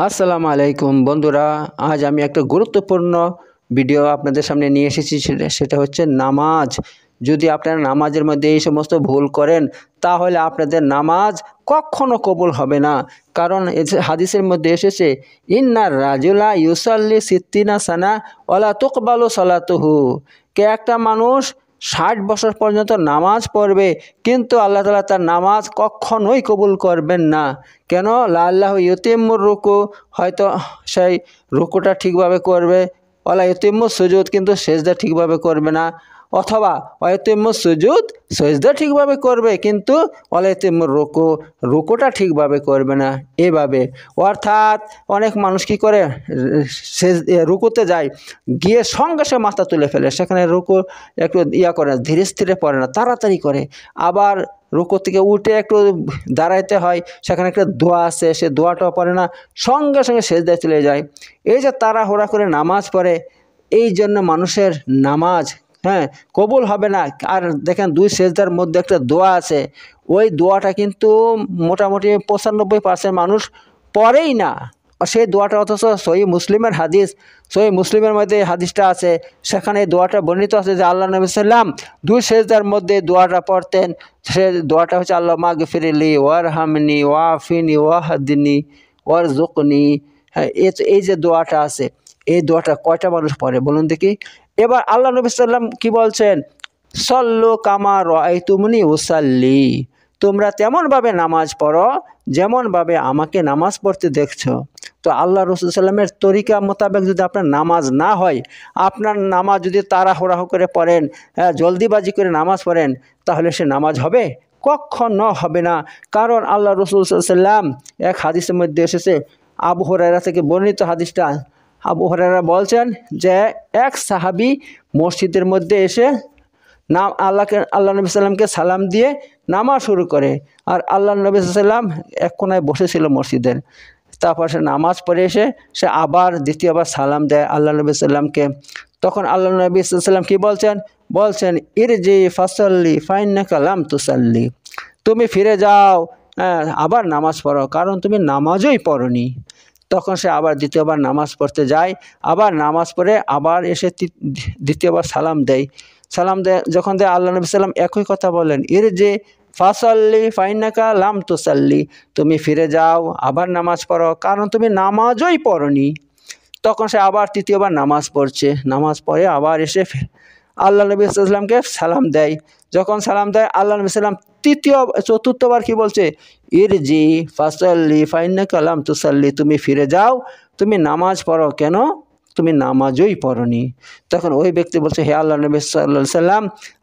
আসসালামু আলাইকুম বন্ধুরা, আজ আমি একটা গুরুত্বপূর্ণ ভিডিও আপনাদের সামনে নিয়ে এসেছি। সেটা হচ্ছে নামাজ। যদি আপনারা নামাজের মধ্যে এই সমস্ত ভুল করেন তাহলে আপনাদের নামাজ কখনো কবুল হবে না। কারণ হাদিসের মধ্যে এসেছে, ইন্নার রাজুলা ইউসাল্লি সিত্তিনা সানা ওয়ালা তুকবালু সালাতুহু। একটা মানুষ 60 বছর পর্যন্ত নামাজ পড়বে, কিন্তু আল্লাহ তাআলা তার নামাজ কখনোই কবুল করবেন না। কেন? লাল্লাহু ইউতিম্মুর রুকু, হয়তো সেই রুকুটা ঠিকভাবে করবে, ওয়ালা ইউতিম্মু সুজুদ, কিন্তু সেজদা ঠিকভাবে করবে না। অথবা ওয়াইতিম্মু সুজুদ, সেজদা ঠিকভাবে করবে কিন্তু ওয়ালা ইউতিম্মুর রুকু, রুকুটা ঠিকভাবে করবে না। এভাবে অর্থাৎ অনেক মানুষ কি করে, রুকুতে যায়, গিয়ে সঙ্গে সঙ্গে মাথা তুলে ফেলে, সেখানে রুকু একটু করে ধীরে স্থিরে পড়ে না, তাড়াতাড়ি করে। আবার রুকু থেকে উঠে একটু দাঁড়াইতে হয়, সেখানে একটা দোয়া আছে, সে দোয়াটাও পড়ে না, সঙ্গে সঙ্গে সেজদায় চলে যায়। এই যে তাড়াহুড়া করে নামাজ পড়ে, এই জন্য মানুষের নামাজ কবুল হবে না। আর দেখেন, 2 সেজদার মধ্যে একটা দোয়া আছে, ওই দোয়াটা কিন্তু মোটামুটি 95% মানুষ পড়েই না। সেই দোয়াটা অথচ সহিহ মুসলিমের হাদিস, সহিহ মুসলিমের মধ্যে হাদিসটা আছে, সেখানে দোয়াটা বর্ণিত আছে যে আল্লাহ নবী সাল্লাম 2 সেজদার মধ্যে দোয়াটা পড়তেন। সে দোয়াটা হচ্ছে, আল্লাহ মাগফিরলি ওয়ারহামনি ওয়াফিনি ওয়াহদিনি ওয়ারজুকনি। এই যে দোয়াটা আছে, এই দোয়াটা কয়টা মানুষ পড়ে বলুন দেখি? এবার আল্লাহ নবী সাল্লাম কি বলছেন? সল্লু কামা রাআইতুমুনি উসাল্লি, তোমরা তেমনভাবে নামাজ পড়ো যেমনভাবে আমাকে নামাজ পড়তে দেখছো। তো আল্লাহ রসুল সাল্লামের তরিকা মোতাবেক যদি আপনার নামাজ না হয়, আপনার নামাজ যদি তাড়াহুড়া করে পড়েন, জলদিবাজি করে নামাজ পড়েন, তাহলে সে নামাজ হবে? কখনো হবে না। কারণ আল্লাহ রসুল সাল্লাম এক হাদিসের মধ্যে এসেছে, আবু হুরায়রা থেকে বর্ণিত হাদিসটা। আবু হুরায়রা বলছেন যে এক সাহাবী মসজিদের মধ্যে এসে আল্লাহ নবী সাল্লামকে সালাম দিয়ে নামাজ শুরু করে, আর আল্লাহ নবী সাল্লাম এক কোনায় বসেছিল মসজিদের। তারপর সে নামাজ পড়ে এসে সে আবার দ্বিতীয়বার সালাম দেয় আল্লাহ নবী সাল্লামকে। তখন আল্লাহ নবী সাল্লাম কি বলছেন ইরজি ফাসাল্লি ফাইন্নাকা লাম তুসাল্লি, তুমি ফিরে যাও, আবার নামাজ পড়ো, কারণ তুমি নামাজই পড়নি। তখন সে আবার দ্বিতীয়বার নামাজ পড়তে যায়, আবার নামাজ পড়ে আবার এসে দ্বিতীয়বার সালাম দেয়। যখন দেয়, আল্লাহ নবী সাল্লাম একই কথা বলেন, ইরজি ফাসাল্লি ফাইন্নাকা লাম তুসাল্লি, তুমি ফিরে যাও, আবার নামাজ পড়ো, কারণ তুমি নামাজই পড়নি। তখন সে আবার তৃতীয়বার নামাজ পড়ছে, নামাজ পড়ে আবার এসে আল্লাহ নবী সাল্লামকে সালাম দেয়। যখন সালাম দেয়, আল্লাহ নবী সাল্লাম চতুর্থবার কি বলছে? ইরজি ফাসাল্লি ফাইন্নাকা লাম তুসাল্লি, তুমি ফিরে যাও, তুমি নামাজ পড়ো, কেন? তুমি নামাজই পড়নি। তখন ওই ব্যক্তি বলছে, হে আল্লাহ নবী সাল্লাল্লাহু আলাইহি সাল্লাম,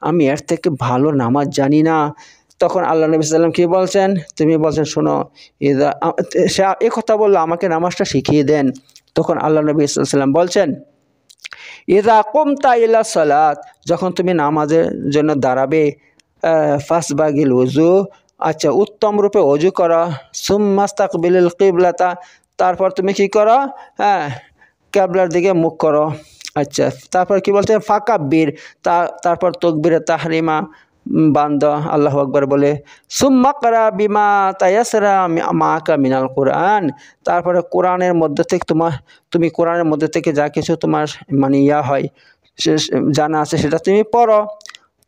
আমি এর থেকে ভালো নামাজ জানি না। তখন আল্লাহ নবী সাল্লাম কি বলছেন? তুমি বলছেন, শোনো, সে এ কথা বললো, আমাকে নামাজটা শিখিয়ে দেন। তখন আল্লাহ নবী সাল্লাল্লাহু আলাইহি সাল্লাম বলছেন, ইযা কুমতা ইলা সালাত, যখন তুমি নামাজের জন্য দাঁড়াবে, ফাসবাগিল ওযু, আচ্ছা, উত্তম রূপে ওযু করো, সুম্মাস্তাকবিলিল কিবলাতা, তারপর তুমি কি করো? কিবলার দিকে মুখ করো। আচ্ছা, তারপর কি বলছে? ফাকাব্বির, তারপর তাকবীরে তাহরিমা বান্দ, আল্লাহু আকবার বলে, সুম্মা করা বিমা তায়াসরা মাকা মিনাল কোরআন, তারপরে কোরআনের মধ্যে থেকে তুমি কোরআনের মধ্যে থেকে যা কিছু তোমার হয়, জানা আছে, সেটা তুমি পড়ো।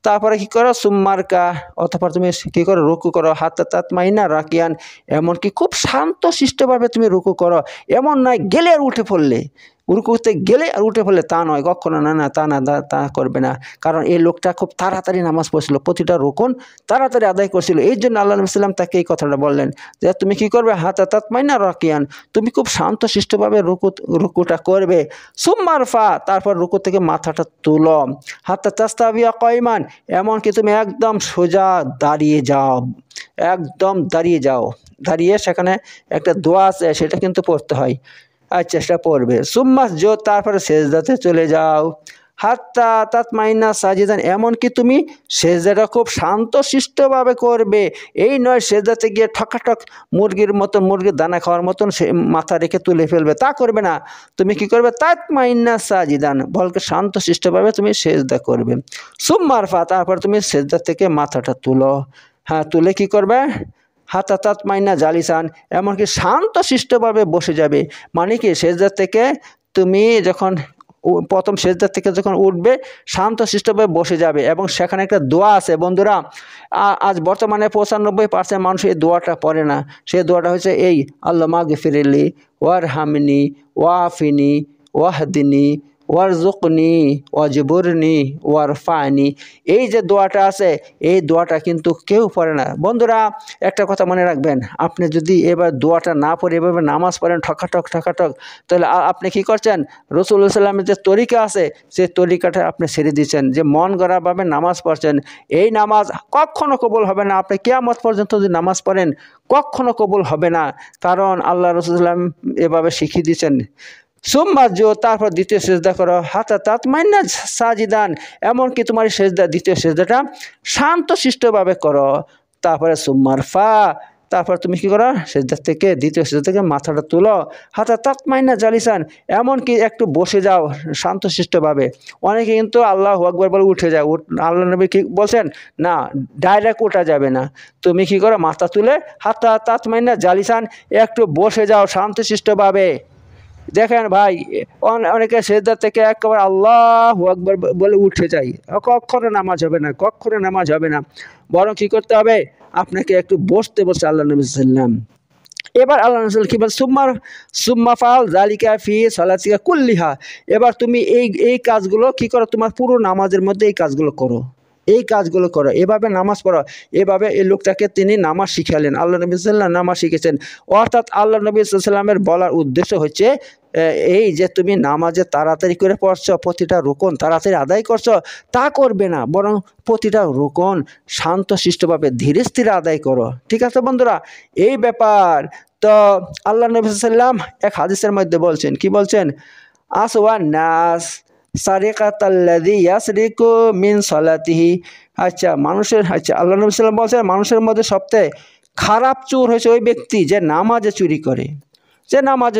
তারপরে কি করো? সুম্মারকা, অতঃপর তুমি কি করো? রুকু করো, হাত্তা তাতমাইন্না রাকিয়ান, এমনকি খুব শান্তশিষ্টভাবে তুমি রুকু করো। এমন নয় গেলে আর উঠে পড়লে, রুকুতে গেলে আর উঠে পড়লে, তা নয়, কখনো না, তা করবে না। কারণ এই লোকটা খুব তাড়াতাড়ি নামাজ পড়ছিল, প্রতিটা রুকুন তাড়াতাড়ি আদায় করছিল। এই জন্য আল্লাহ নবী সাল্লাম তাকে এই কথাটা বললেন যে তুমি কি করবে? হাত্তা তাতমাইন্না রাকিয়ান, তুমি খুব শান্তশিষ্টভাবে রুকুটা করবে। সুম্মারফা, তারপর রুকু থেকে মাথাটা তুলো, হাত্তা তাস্তাবিয়া কায়মান, এমনকি তুমি একদম সোজা দাঁড়িয়ে যাও, একদম দাঁড়িয়ে সেখানে একটা দোয়া আছে, সেটা কিন্তু পড়তে হয়। আচ্ছা, সেটা পড়বে। সুম্মাস জো, তারপরে সেজদাতে চলে যাও, হাত্তা তাতমাইন্না সাজিদান, এমনকি তুমি সেজদাটা খুব শান্তশিষ্টভাবে করবে। এই নয় সেজদাতে গিয়ে ঠকাঠক মুরগির দানা খাওয়ার মতন সে মাথা রেখে তুলে ফেলবে, তা করবে না। তুমি কি করবে? তাতমাইন্না সাজিদান, বলকে শান্তশিষ্টভাবে তুমি সেজদা করবে। সুম্মারফা, তারপর তুমি সেজদা থেকে মাথাটা তুলো, তুলে কি করবে? হাতা তাতমাইন্না জালিসান, এমনকি শান্তশিষ্টভাবে বসে যাবে। মানে কি, সেজদা থেকে তুমি যখন প্রথম সেজদা থেকে যখন উঠবে শান্তশিষ্টভাবে বসে যাবে। এবং সেখানে একটা দোয়া আছে বন্ধুরা, আজ বর্তমানে 95% মানুষ এই দোয়াটা পড়ে না। সেই দোয়াটা হচ্ছে এই, আল্লাহ মাগফিরলি ওয়ারহামনি ওয়াফিনি ওয়াহদিনি ওয়ারজুকনি ওয়াজবুরনি ওয়ারফানি। এই যে দোয়াটা আছে, এই দোয়াটা কিন্তু কেউ পড়ে না বন্ধুরা। একটা কথা মনে রাখবেন, আপনি যদি এবার দোয়াটা না পড়ে এভাবে নামাজ পড়েন ঠকাঠক, তাহলে আপনি কি করছেন? রাসূলুল্লাহ সাল্লাল্লাহু আলাইহি ওয়াসাল্লামের যে তরিকা আছে, সেই তরিকাটা আপনি ছেড়ে দিচ্ছেন। যে মন গড়াভাবে নামাজ পড়ছেন, এই নামাজ কখনো কবুল হবে না। আপনি কিয়ামত পর্যন্ত যদি নামাজ পড়েন, কখনো কবুল হবে না। কারণ আল্লাহ রাসূল সাল্লাল্লাহু আলাইহি ওয়াসাল্লাম এভাবে শিখিয়ে দিচ্ছেন, সুম্মাজো, তারপর দ্বিতীয় সেজদা করো, হাতা তাতমাইন্না সাজিদান, এমনকি তোমার সেজদা, দ্বিতীয় সেজদাটা শান্তশিষ্টভাবে করো। তারপরে সুম্মারফা, তারপর তুমি কি করো? সেজদা থেকে, দ্বিতীয় সেজদা থেকে মাথাটা তুলো, হাতা তাতমাইন্না জালিসান, এমনকি একটু বসে যাও শান্তশিষ্টভাবে। অনেকে কিন্তু আল্লাহু আকবার বলে উঠে যায়। আল্লাহ নবী কি বলছেন? না, ডাইরেক্ট ওঠা যাবে না। তুমি কি করো? মাথা তুলে হাতা তাতমাইন্না জালিসান, একটু বসে যাও শান্তশিষ্টভাবে। দেখেন ভাই, অনেকে সেজদা থেকে একেবারে আল্লাহু আকবার বলে উঠে যায়, কখনো নামাজ হবে না, কখনো নামাজ হবে না। বরং কি করতে হবে? আপনাকে একটু বসতে বসে আল্লাহ নবী সাল্লাম। এবার আল্লাহ রাসূল কি বল, সুম্মা ফাল যালিকা ফি সালাতিকা কুল্লিহা, এবার তুমি এই কাজগুলো কি করো? তোমার পুরো নামাজের মধ্যে এই কাজগুলো করো, এই কাজগুলো করো, এভাবে নামাজ পড়ো। এভাবে এই লোকটাকে তিনি নামাজ শিখালেন, আল্লাহ নবী সাল্লাল্লাহু নামাজ শিখেছেন। অর্থাৎ আল্লাহ নবী সাল্লামের বলার উদ্দেশ্য হচ্ছে এই যে তুমি নামাজে তাড়াতাড়ি করে পড়ছো, প্রতিটা রুকন তাড়াতাড়ি আদায় করছো, তা করবে না, বরং প্রতিটা রুকন শান্তশিষ্টভাবে ধীরে স্থিরে আদায় করো। ঠিক আছে বন্ধুরা, এই ব্যাপার। তো আল্লাহ নবী সাল্লাম এক হাদিসের মধ্যে বলছেন, কি বলছেন? আসওয়ান নাস সারিকাতাল্লাযী ইয়াসরিকু মিন সালাতিহি। আচ্ছা, আল্লাহ নবী সাল্লাম বলছেন, মানুষের মধ্যে সবচেয়ে খারাপ চোর হয়েছে ওই ব্যক্তি যে নামাজে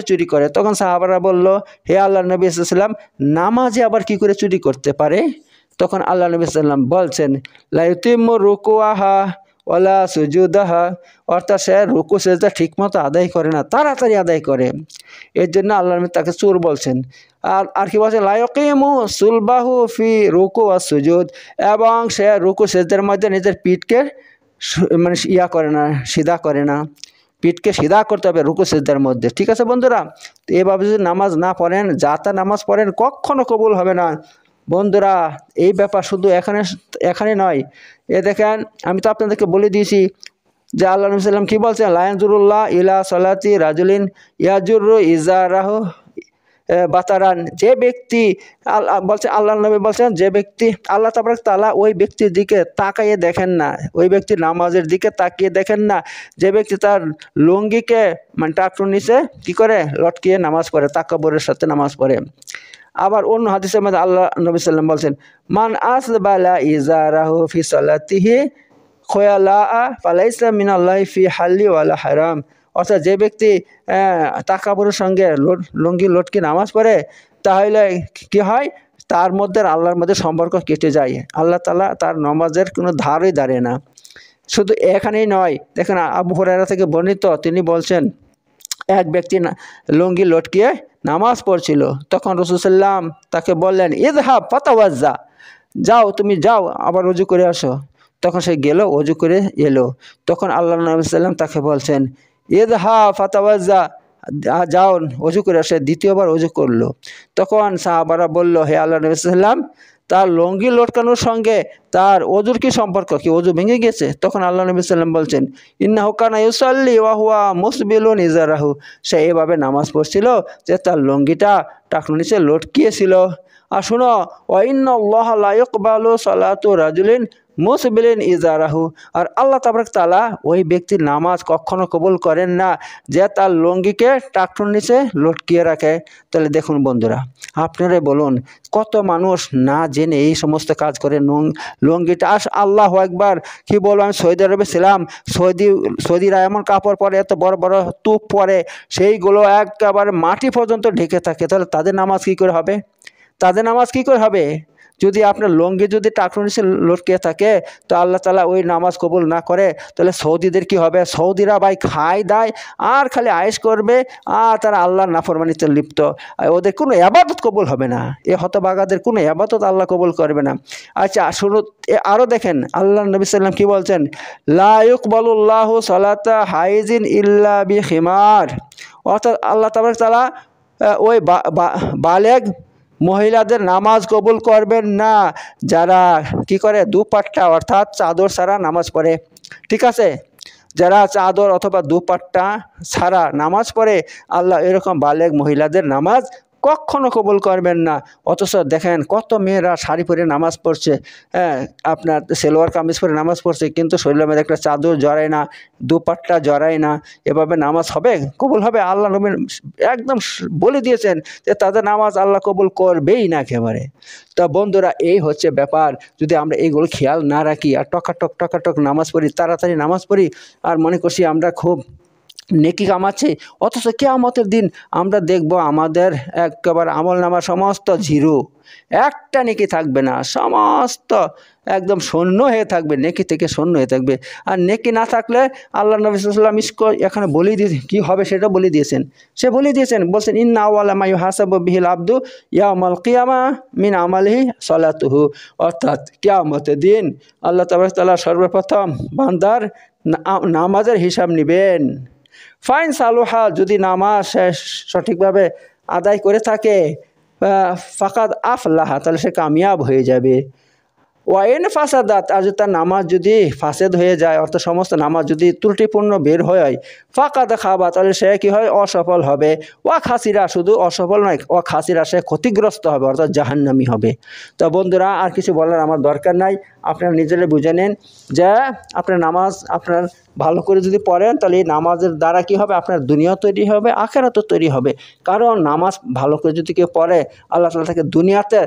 চুরি করে, তখন সাহাবারা বলল, হে আল্লাহ নবী সাল্লাম, নামাজে আবার কি করে চুরি করতে পারে? তখন আল্লাহ নবী সাল্লাম বলছেন, লা ইউতিম্মু রুকুআহা ওয়ালা সুজুদাহা, অর্থাৎ সে রুকু সেজদা ঠিকমতো আদায় করে না, তাড়াতাড়ি আদায় করে। এর জন্য আল্লাহ নবী তাকে চোর বলছেন। আর কি বলছেন? লা ইয়াকিমু সুলবাহু ফি রুকু ওয়া সুজুদ, এবং সে রুকু সেজদার মধ্যে নিজের পিঠকে মানে করে না, সিধা করে না। পিঠকে সিধা করতে হবে রুকু সিজদার মধ্যে। ঠিক আছে বন্ধুরা, তো এভাবে যদি নামাজ না পড়েন, যা তা নামাজ পড়েন, কখনো কবুল হবে না বন্ধুরা। এই ব্যাপার শুধু এখানে নয়। দেখেন, আমি তো আপনাদেরকে বলে দিয়েছি যে আল্লাহ নবী সাল্লাম কি বলছেন, লা ইয়ানজুরুল্লাহ ইলা সালাতি রাজুলিন ইয়াজুরু ইজারাহু বাতারান, যে ব্যক্তি বলছে, আল্লাহ নবী বলছেন, যে ব্যক্তি আল্লাহ তাবারক তাআলা ওই ব্যক্তির দিকে তাকিয়ে দেখেন না, ওই ব্যক্তির নামাজের দিকে তাকিয়ে দেখেন না, যে ব্যক্তি তার লুঙ্গিকে মানে টাকটুর নিচে কি করে লটকিয়ে নামাজ পড়ে, তাকাব্বুরের সাথে নামাজ পড়ে। আবার অন্য হাদিসের মধ্যে আল্লাহ নবী সাল্লাম বলছেন, মান আসবালা ইজারাহু ফি সালাতিহি খয়ালা ফালাইসা মিনাল্লাহি ফি হাল্লি ওয়ালা হারাম, অর্থাৎ যে ব্যক্তি তাকাবুরের সঙ্গে লুঙ্গি লটকে নামাজ পড়ে, তাহলে কি হয়? তার মধ্যে আল্লাহর মধ্যে সম্পর্ক কেটে যায়, আল্লাহ তাআলা তার নামাজের কোনো ধারই দাঁড়ে না। শুধু এখানেই নয়, দেখেন আবু হুরায়রা থেকে বর্ণিত, তিনি বলছেন, এক ব্যক্তি লুঙ্গি লটকিয়ে নামাজ পড়ছিল। তখন রাসূল সাল্লাম তাকে বললেন, ইযহাব ফাতাওয়াজ্জা, যাও, তুমি যাও, আবার ওযু করে আসো। তখন সে গেল, ওযু করে এলো। তখন আল্লাহ নবী সাল্লাম তাকে বলছেন, ইযহাব ফাতাওয়াজ্জা, যাও ওযু করে আসে। দ্বিতীয়বার ওযু করলো। তখন সাহাবারা বলল, হে আল্লাহ নবী সাল্লাম, তার লুঙ্গি লটকানোর সঙ্গে তার ওযুর কি সম্পর্ক? কি ওযু ভেঙে গেছে? তখন আল্লাহ নবী সাল্লাম বলছেন, ইন্নাহু কানা ইউসাল্লি ওয়া হুয়া মুসবিলুন ইজারাহু, সে এভাবে নামাজ পড়ছিল যে তার লুঙ্গিটা টাকনুর নিচে লটকিয়েছিল। আর শুনো, ওয়া ইন্নাল্লাহা লা ইয়াকবালু সালাতু রাজুলিন মুসবিলিন ইজারাহু, আর আল্লাহ তাবারক তাআলা ওই ব্যক্তির নামাজ কখনো কবুল করেন না যে তার লুঙ্গিকে টাকটুর নিচে লটকিয়ে রাখে। তাহলে দেখুন বন্ধুরা, আপনারাই বলুন, কত মানুষ না জেনে এই সমস্ত কাজ করে। লুঙ্গিটা আল্লাহু আকবার, কি বলবো, আমি সৌদি আরবে ছিলাম, সৌদিরা এমন কাপড় পরে, এত বড় বড় তুপ পরে, সেইগুলো একেবারে মাটি পর্যন্ত ঢেকে থাকে। তাহলে তাদের নামাজ কী করে হবে? যদি আপনার লঙ্গি যদি টাকনুর নিচে লটকে থাকে তো আল্লাহ তাআলা ওই নামাজ কবুল না করে, তাহলে সৌদিদের কি হবে? সৌদিরা ভাই খায় দায় আর খালি আয়েশ করবে, আর তারা আল্লাহর নাফরমানিতে লিপ্ত। ওদের কোনো ইবাদত কবুল হবে না, এ হতভাগাদের কোনো ইবাদত আল্লাহ কবুল করবে না। আচ্ছা শুরু আরও দেখেন আল্লাহ নবী সাল্লাম কি বলছেন, লা ইউকবালুল্লাহু সালাতা হাইজিন ইল্লা বিখিমার। অর্থাৎ আল্লাহ তাআলা ওই বালেগ মহিলাদের নামাজ কবুল করবেন না যারা কি করে? দুপাট্টা অর্থাৎ চাদর ছাড়া নামাজ পড়ে। ঠিক আছে, যারা চাদর অথবা দুপাট্টা ছাড়া নামাজ পড়ে আল্লাহ এরকম বালেগ মহিলাদের নামাজ কখনো কবুল করবেন না। অথচ দেখেন কত মেয়েরা শাড়ি পরে নামাজ পড়ছে, হ্যাঁ আপনার সেলোয়ার কামিজ পরে নামাজ পড়ছে, কিন্তু শরীরের মধ্যে একটা চাদর জড়ায় না, দুপাট্টা জড়ায় না, এভাবে নামাজ হবে? কবুল হবে? আল্লাহ নবী একদম বলে দিয়েছেন যে তাদের নামাজ আল্লাহ কবুল করবেই না একেবারে। তা বন্ধুরা এই হচ্ছে ব্যাপার। যদি আমরা এইগুলো খেয়াল না রাখি আর টকাটক নামাজ পড়ি, তাড়াতাড়ি নামাজ পড়ি আর মনে করছি আমরা খুব নেকি কামাচ্ছে, অথচ কিয়ামতের দিন আমরা দেখব আমাদের একেবারে আমলনামার সমস্ত জিরো, একটা নেকি থাকবে না, সমস্ত একদম শূন্য হয়ে থাকবে, নেকি থেকে শূন্য হয়ে থাকবে। আর নেকি না থাকলে আল্লাহ নবী সাল্লাল্লাহু আলাইহি ওয়াসাল্লাম এখানে বলে দিয়ে কী হবে সেটা বলে দিয়েছেন। সে বলে দিয়েছেন, বলছেন ইন্না আওয়ালা মা ইউহাসাবু বিহিল আবদু ইয়াউমাল কিয়ামা মিন আমালিহি সালাতুহু। অর্থাৎ কিয়ামতের দিন আল্লাহ তাবারক তাআলা সর্বপ্রথম বান্দার নামাজের হিসাব নেবেন। ফাইন সালুহা, যদি নামাজ সঠিকভাবে আদায় করে থাকে, ফাকাদ আফলাহা, তাহলে সে কামিয়াব হয়ে যাবে। ওয়াইন ফাসাদাত, আর যদি তার নামাজ যদি ফাসেদ হয়ে যায়, অর্থাৎ সমস্ত নামাজ যদি ত্রুটিপূর্ণ বের হয়, ফাকাদ খাবা, তাহলে সে কী হয়? অসফল হবে। ওয়া খাসিরা, শুধু অসফল নয়, ওয়া খাসিরা, সে ক্ষতিগ্রস্ত হবে, অর্থাৎ জাহান্নামী হবে। তো বন্ধুরা আর কিছু বলার আমার দরকার নাই, আপনারা নিজেরা বুঝে নেন যে আপনার নামাজ আপনার ভালো করে যদি পড়েন তাহলে এই নামাজের দ্বারা কী হবে? আপনার দুনিয়া তৈরি হবে, আখিরাতও তৈরি হবে। কারণ নামাজ ভালো করে যদি কেউ পড়ে আল্লাহ তাআলা তাকে দুনিয়াতে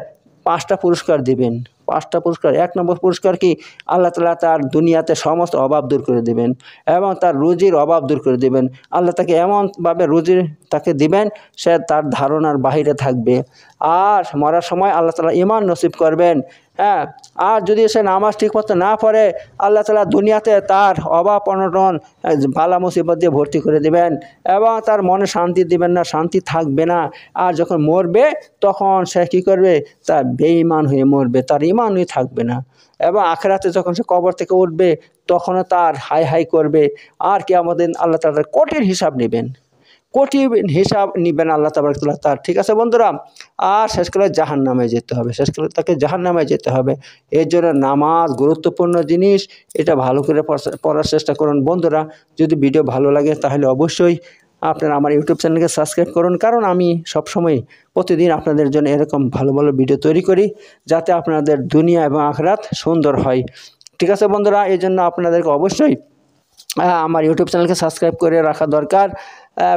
5টা পুরস্কার দিবেন। 5টা পুরস্কার। 1 নম্বর পুরস্কার কি? আল্লাহ তাআলা তার দুনিয়াতে সমস্ত অভাব দূর করে দেবেন এবং তার রুজির অভাব দূর করে দেবেন। আল্লাহ তাকে এমনভাবে রুজির তাকে দিবেন সে তার ধারণার বাহিরে থাকবে। আর মরার সময় আল্লাহ তাআলা ঈমান নসিব করবেন। হ্যাঁ, আর যদি সে নামাজ ঠিকমতো না পড়ে আল্লাহ তাআলা দুনিয়াতে তার অভাব অনটন বালা মুসিবত দিয়ে ভর্তি করে দেবেন এবং তার মনে শান্তি দিবেন না, শান্তি থাকবে না। আর যখন মরবে তখন সে কী করবে? তার বেঈমান হয়ে মরবে, তার ঈমানই থাকবে না। এবং আখিরাতে যখন সে কবর থেকে উঠবে তখনও তার হাই হাই করবে। আর কিয়ামতের দিন আল্লাহ তাআলা কঠিন হিসাব নেবেন, কঠিন হিসাব নেবেন আল্লাহ তাবারক তাআলা তার। ঠিক আছে বন্ধুরা, আর শেষকালে জাহান্নামে যেতে হবে, শেষকালে তাকে জাহান্নামে যেতে হবে। এর জন্য নামাজ গুরুত্বপূর্ণ জিনিস, এটা ভালো করে পড়ার চেষ্টা করুন বন্ধুরা। যদি ভিডিও ভালো লাগে তাহলে অবশ্যই আপনারা আমার ইউটিউব চ্যানেলকে সাবস্ক্রাইব করুন, কারণ আমি সবসময় প্রতিদিন আপনাদের জন্য এরকম ভালো ভালো ভিডিও তৈরি করি যাতে আপনাদের দুনিয়া এবং আখিরাত সুন্দর হয়। ঠিক আছে বন্ধুরা, এই জন্য আপনাদেরকে অবশ্যই আমার ইউটিউব চ্যানেলকে সাবস্ক্রাইব করে রাখা দরকার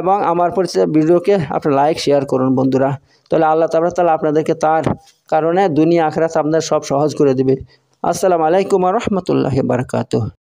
এবং আমার পরিচিত ভিডিওকে আপনারা লাইক শেয়ার করুন বন্ধুরা। তাহলে আল্লাহ তাআলা আপনাদেরকে তার কারণে দুনিয়া আখিরাত আপনাদের সব সহজ করে দেবে। আসসালামু আলাইকুম ওয়া রাহমাতুল্লাহি ওয়া বারাকাতুহু।